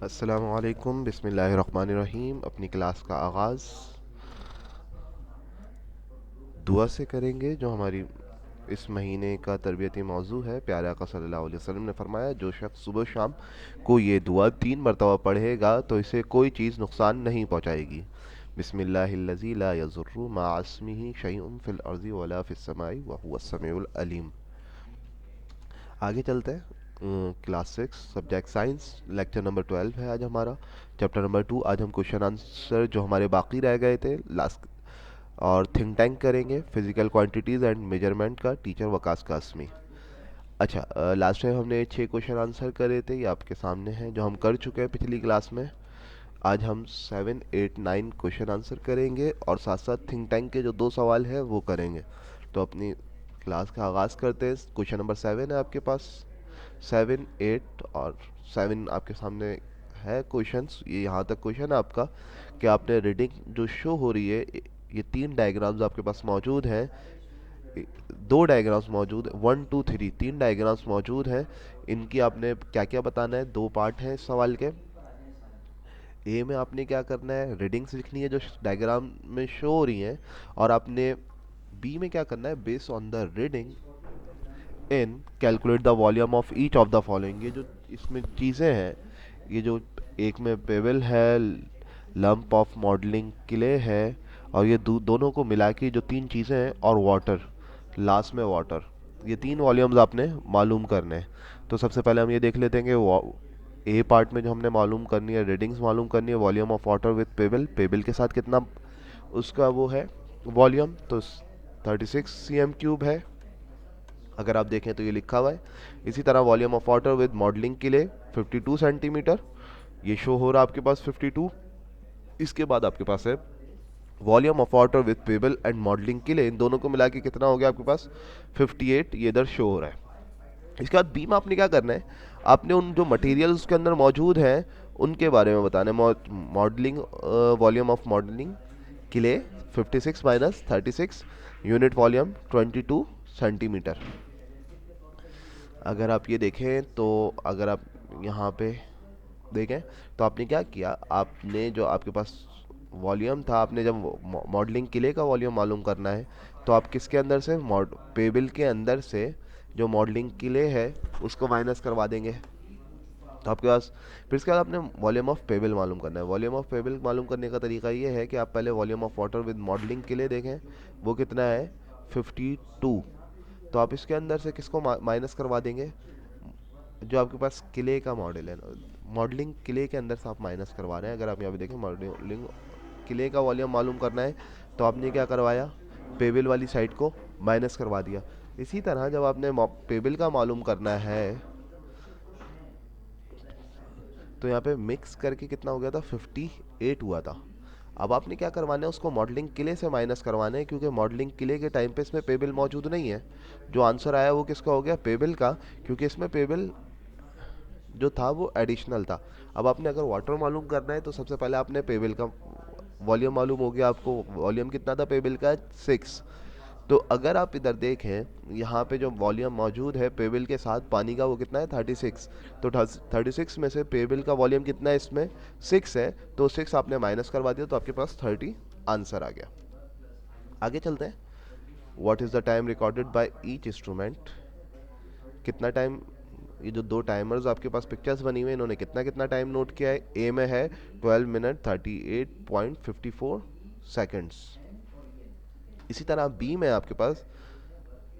अस्सलामुअलैकुम बिस्मिल्लाहिर्रहमानिर्रहीम। अपनी क्लास का आगाज़ दुआ से करेंगे। जो हमारी इस महीने का तरबियती मौजू है, प्यारे आका सल्लल्लाहु अलैहि वसल्लम ने फरमाया, जो शख्स सुबह शाम को ये दुआ 3 मरतबा पढ़ेगा तो इसे कोई चीज़ नुकसान नहीं पहुँचाएगी। बिस्मिल्लाहिल्लज़ी ला यज़ुर्रु मअ इस्मिही शैउन फिल अर्ज़ि वला फिस समाई व हुवस समीउल अलीम। आगे चलते हैं। Class 6 subject science, lecture number 12 है आज हमारा। Chapter number 2। आज हम क्वेश्चन आंसर जो हमारे बाकी रह गए थे लास्ट और थिंक टैंक करेंगे, फिजिकल क्वांटिटीज़ एंड मेजरमेंट का, टीचर वकास कासमी। अच्छा, लास्ट टाइम हमने 6 क्वेश्चन आंसर करे थे, ये आपके सामने हैं जो हम कर चुके हैं पिछली क्लास में। आज हम 7, 8, 9 क्वेश्चन आंसर करेंगे और साथ साथ थिंक टैंक के जो 2 सवाल हैं वो करेंगे। तो अपनी क्लास का आगाज़ करते हैं। क्वेश्चन नंबर 7 है आपके पास। 7, 8 और 7 आपके सामने है क्वेश्चंस। ये यहाँ तक क्वेश्चन है आपका कि आपने रीडिंग जो शो हो रही है, ये 3 डायग्राम्स आपके पास मौजूद हैं। 2 डायग्राम्स मौजूद, 1, 2, 3, 3 डायग्राम्स मौजूद हैं। इनकी आपने क्या क्या बताना है, 2 पार्ट हैं इस सवाल के। ए में आपने क्या करना है, रीडिंग्स लिखनी है जो डायग्राम में शो हो रही हैं, और आपने बी में क्या करना है, based on the reading in calculate the volume of each of the following. ये जो इसमें चीज़ें हैं, ये जो एक में पेबल है, लंप ऑफ मॉडलिंग क्ले है, और ये दोनों को मिला के जो 3 चीज़ें हैं, और वाटर, लास्ट में वाटर, ये 3 वॉल्यूम्स आपने मालूम करने हैं। तो सबसे पहले हम ये देख लेते हैं कि ए पार्ट में जो हमने मालूम करनी है, रीडिंग्स मालूम करनी है, volume of water with payable, payable के साथ कितना उसका वो है वॉल्यूम, तो 36 cm³ है। अगर आप देखें तो ये लिखा हुआ है। इसी तरह volume of water with modelling के लिए 52 सेंटीमीटर, ये शो हो रहा है आपके पास 52। इसके बाद आपके पास है volume of water with payable and modelling के लिए, इन दोनों को मिला के कितना हो गया आपके पास 58, ये इधर शो हो रहा है। इसके बाद बी में आपने क्या करना है, आपने उन जो मटेरियल्स के अंदर मौजूद हैं उनके बारे में बताना है। Modelling, volume of modelling clay 56 minus 36, unit volume 22 centimetre. अगर आप ये देखें तो अगर आप यहाँ पे देखें तो आपने क्या किया, आपने जो आपके पास वॉल्यूम था, आपने जब मॉडलिंग किले का वॉल्यूम मालूम करना है तो आप किसके अंदर से, पेबल के अंदर से जो मॉडलिंग किले है उसको माइनस करवा देंगे। तो आपके पास फिर इसके बाद आपने वॉल्यूम ऑफ पेबल मालूम करना है। वॉल्यूम ऑफ पेबल मालूम करने का तरीका ये है कि आप पहले volume of water with modelling किले देखें, वो कितना है 52। तो आप इसके अंदर से किसको माइनस करवा देंगे, जो आपके पास किले का मॉडल है, मॉडलिंग किले के अंदर से आप माइनस करवा रहे हैं। अगर आप यहाँ पे देखें, मॉडलिंग किले का वॉल्यूम मालूम करना है तो आपने क्या करवाया, पेबल वाली साइड को माइनस करवा दिया। इसी तरह जब आपने पेबल का मालूम करना है तो यहाँ पे मिक्स करके कितना हो गया था, 58 हुआ था। अब आपने क्या करवाना है, उसको मॉडलिंग किले से माइनस करवाना है, क्योंकि मॉडलिंग किले के टाइम पे इसमें पेबल मौजूद नहीं है। जो आंसर आया वो किसका हो गया, पेबल का, क्योंकि इसमें पेबल जो था वो एडिशनल था। अब आपने अगर वाटर मालूम करना है तो सबसे पहले आपने पेबल का वॉल्यूम मालूम हो गया, आपको वॉल्यूम कितना था पेबल का, 6। तो अगर आप इधर देखें, यहाँ पे जो वॉल्यूम मौजूद है पेबल के साथ पानी का, वो कितना है 36। तो 36 में से पेबल का वॉल्यूम कितना है, इसमें 6 है, तो 6 आपने माइनस करवा दिया तो आपके पास 30 आंसर आ गया। आगे चलते हैं। What is the time recorded by each instrument, कितना टाइम, ये जो 2 टाइमर्स आपके पास पिक्चर्स बनी हुई है, इन्होंने कितना कितना टाइम नोट किया है। ए में है 12 मिनट 38.54 सेकेंड्स। इसी तरह बी में आपके पास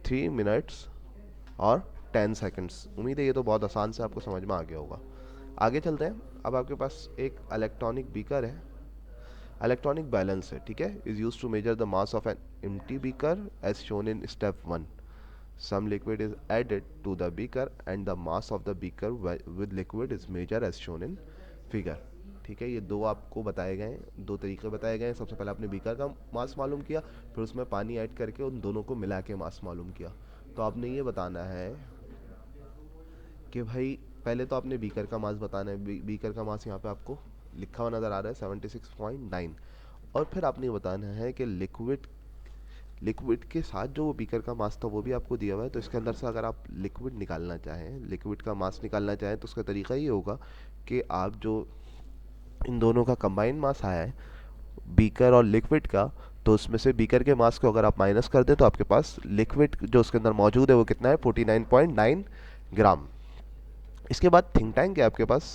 3 मिनट्स और 10 सेकेंड्स। उम्मीद है ये तो बहुत आसान से आपको समझ में आ गया होगा। आगे चलते हैं। अब आपके पास एक इलेक्ट्रॉनिक बीकर है, इलेक्ट्रॉनिक बैलेंस है, ठीक है, is use to measure the mass of an empty beaker as shown in step 1। Some liquid is added to the beaker and the mass of the beaker with liquid is measured as shown in figure। ठीक है, ये दो आपको बताए गए हैं, 2 तरीके बताए गए हैं। सबसे पहले आपने बीकर का मास मालूम किया, फिर उसमें पानी ऐड करके उन दोनों को मिला के मास मालूम किया। तो आपने ये बताना है कि भाई पहले तो आपने बीकर का मास बताना है। बीकर का मास यहाँ पे आपको लिखा हुआ नज़र आ रहा है 76.9। और फिर आपने बताना है कि लिक्विड लिक्विड के साथ जो वो बीकर का मास था वो भी आपको दिया हुआ है, तो इसके अंदर से अगर आप लिक्विड निकालना चाहें, लिक्विड का मास निकालना चाहें, तो उसका तरीका ये होगा कि आप जो इन दोनों का कंबाइंड मास आया है बीकर और लिक्विड का, तो उसमें से बीकर के मास को अगर आप माइनस कर दें तो आपके पास लिक्विड जो उसके अंदर मौजूद है वो कितना है, 49.9 ग्राम। इसके बाद थिंक टैंक है आपके पास।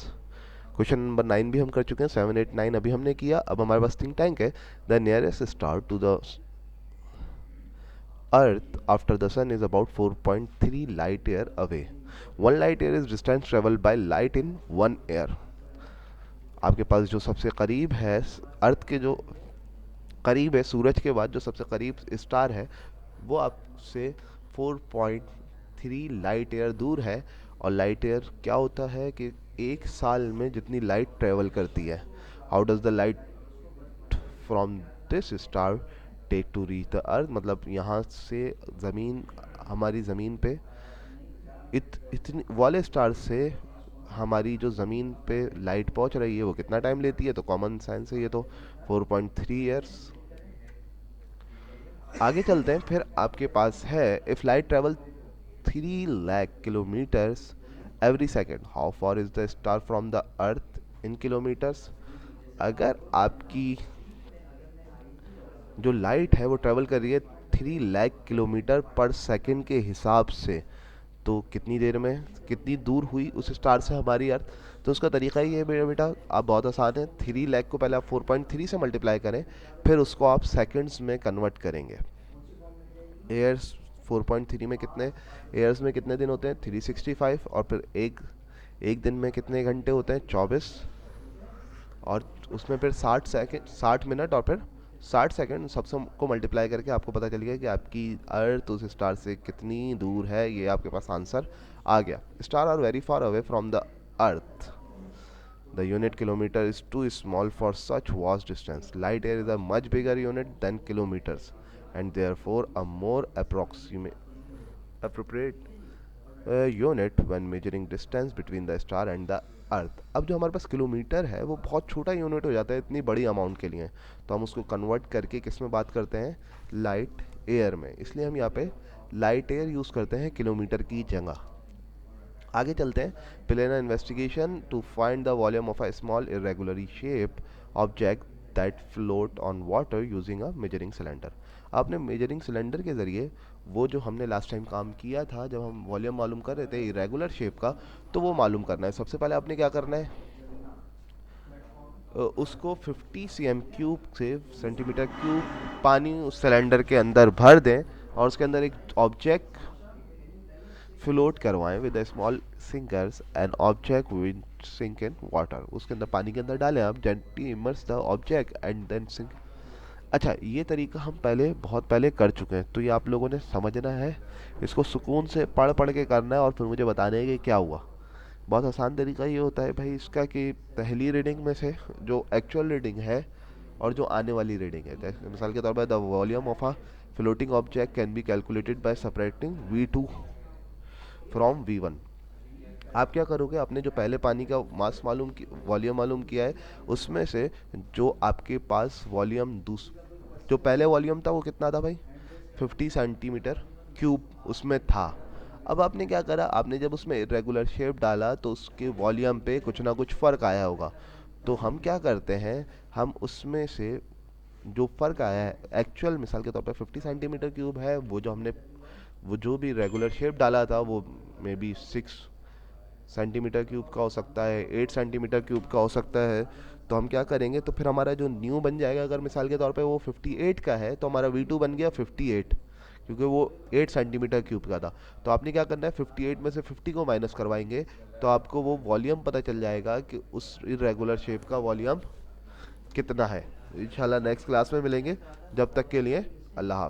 क्वेश्चन नंबर 9 भी हम कर चुके हैं, 7, 8, 9 अभी हमने किया। अब हमारे पास थिंक टैंक है। The nearest star to the earth after the sun is about 4.3 light year away. 1 light year is distance travel by light in 1 year. आपके पास जो सबसे करीब है अर्थ के, जो करीब है सूरज के बाद जो सबसे करीब स्टार है, वो आपसे 4.3 लाइट ईयर दूर है। और लाइट ईयर क्या होता है कि एक साल में जितनी लाइट ट्रेवल करती है। How does the light from this star take to reach the earth, मतलब यहाँ से ज़मीन, हमारी ज़मीन पे इतनी वाले स्टार से हमारी जो ज़मीन पे लाइट पहुँच रही है वो कितना टाइम लेती है, तो कॉमन सेंस है ये तो 4.3 ईयर्स। आगे चलते हैं। फिर आपके पास है if light travel 3 lakh kilometres every second, how for is the star from the earth in kilometres. अगर आपकी जो लाइट है वो ट्रेवल कर रही है 3 लाख किलोमीटर पर सेकेंड के हिसाब से, तो कितनी देर में, कितनी दूर हुई उस स्टार से हमारी अर्थ। तो उसका तरीका ही है मेरा बेटा, आप बहुत आसान है, 3 लाख को पहले आप 4.3 से मल्टीप्लाई करें, फिर उसको आप सेकंड्स में कन्वर्ट करेंगे। एयर्स 4.3 में कितने, एयर्स में कितने दिन होते हैं, 365, और फिर एक दिन में कितने घंटे होते हैं, 24, और उसमें फिर 60 सेकंड, 60 मिनट, और फिर 60 सेकंड, सबसे को मल्टीप्लाई करके आपको पता चल गया कि आपकी अर्थ उस स्टार से कितनी दूर है। ये आपके पास आंसर आ गया। Star are very far away from the earth, the unit kilometre is too small for such vast distance, light year is a much bigger unit than kilometres and therefore a more appropriate unit when measuring distance between the star and the अर्थ। अब जो हमारे पास kilometre है वो बहुत छोटा unit हो जाता है इतनी बड़ी अमाउंट के लिए, तो हम उसको कन्वर्ट करके किस में बात करते हैं, लाइट एयर में। इसलिए हम यहाँ पे लाइट एयर यूज़ करते हैं किलोमीटर की जगह। आगे चलते हैं। Plan investigation to find the volume of a small irregularly shape object that float on water using a measuring cylinder. आपने मेजरिंग सिलेंडर के ज़रिए वो जो हमने लास्ट टाइम काम किया था जब हम वॉल्यूम मालूम कर रहे थे इरेगुलर शेप का, तो वो मालूम करना है। सबसे पहले आपने क्या करना है, उसको 50 cm क्यूब से सेंटीमीटर क्यूब पानी उस सिलेंडर के अंदर भर दें, और उसके अंदर एक ऑब्जेक्ट फ्लोट करवाएं with small sinkers and object will sink in water. उसके अंदर पानी के अंदर डालें आप, gently immerse the object and then sink. अच्छा, ये तरीका हम पहले बहुत पहले कर चुके हैं, तो ये आप लोगों ने समझना है, इसको सुकून से पढ़ पढ़ के करना है और फिर मुझे बताना है कि क्या हुआ। बहुत आसान तरीका ये होता है भाई इसका कि पहली रीडिंग में से जो एक्चुअल रीडिंग है और जो आने वाली रीडिंग है, जैसे मिसाल के तौर पर the volume of a floating object can be calculated by separating V2 from V1। आप क्या करोगे, आपने जो पहले पानी का मास मालूम की, वॉल्यूम मालूम किया है, उसमें से जो आपके पास वॉल्यूम जो पहले वॉल्यूम था वो कितना था भाई, 50 सेंटीमीटर क्यूब उसमें था। अब आपने क्या करा, आपने जब उसमें इरेगुलर शेप डाला तो उसके वॉल्यूम पे कुछ ना कुछ फ़र्क आया होगा। तो हम क्या करते हैं, हम उसमें से जो फ़र्क आया है एक्चुअल, मिसाल के तौर पर 50 सेंटीमीटर क्यूब है, वो जो हमने वो जो भी रेगुलर शेप डाला था वो मे बी 6 सेंटीमीटर क्यूब का हो सकता है, 8 सेंटीमीटर क्यूब का हो सकता है। तो हम क्या करेंगे, तो फिर हमारा जो न्यू बन जाएगा, अगर मिसाल के तौर पे वो 58 का है तो हमारा V2 बन गया 58, क्योंकि वो 8 सेंटीमीटर क्यूब का था। तो आपने क्या करना है, 58 में से 50 को माइनस करवाएंगे तो आपको वो वॉल्यूम पता चल जाएगा कि उस इरेगुलर शेप का वॉल्यूम कितना है। इंशाल्लाह नेक्स्ट क्लास में मिलेंगे, जब तक के लिए अल्लाह हाफ़िज़।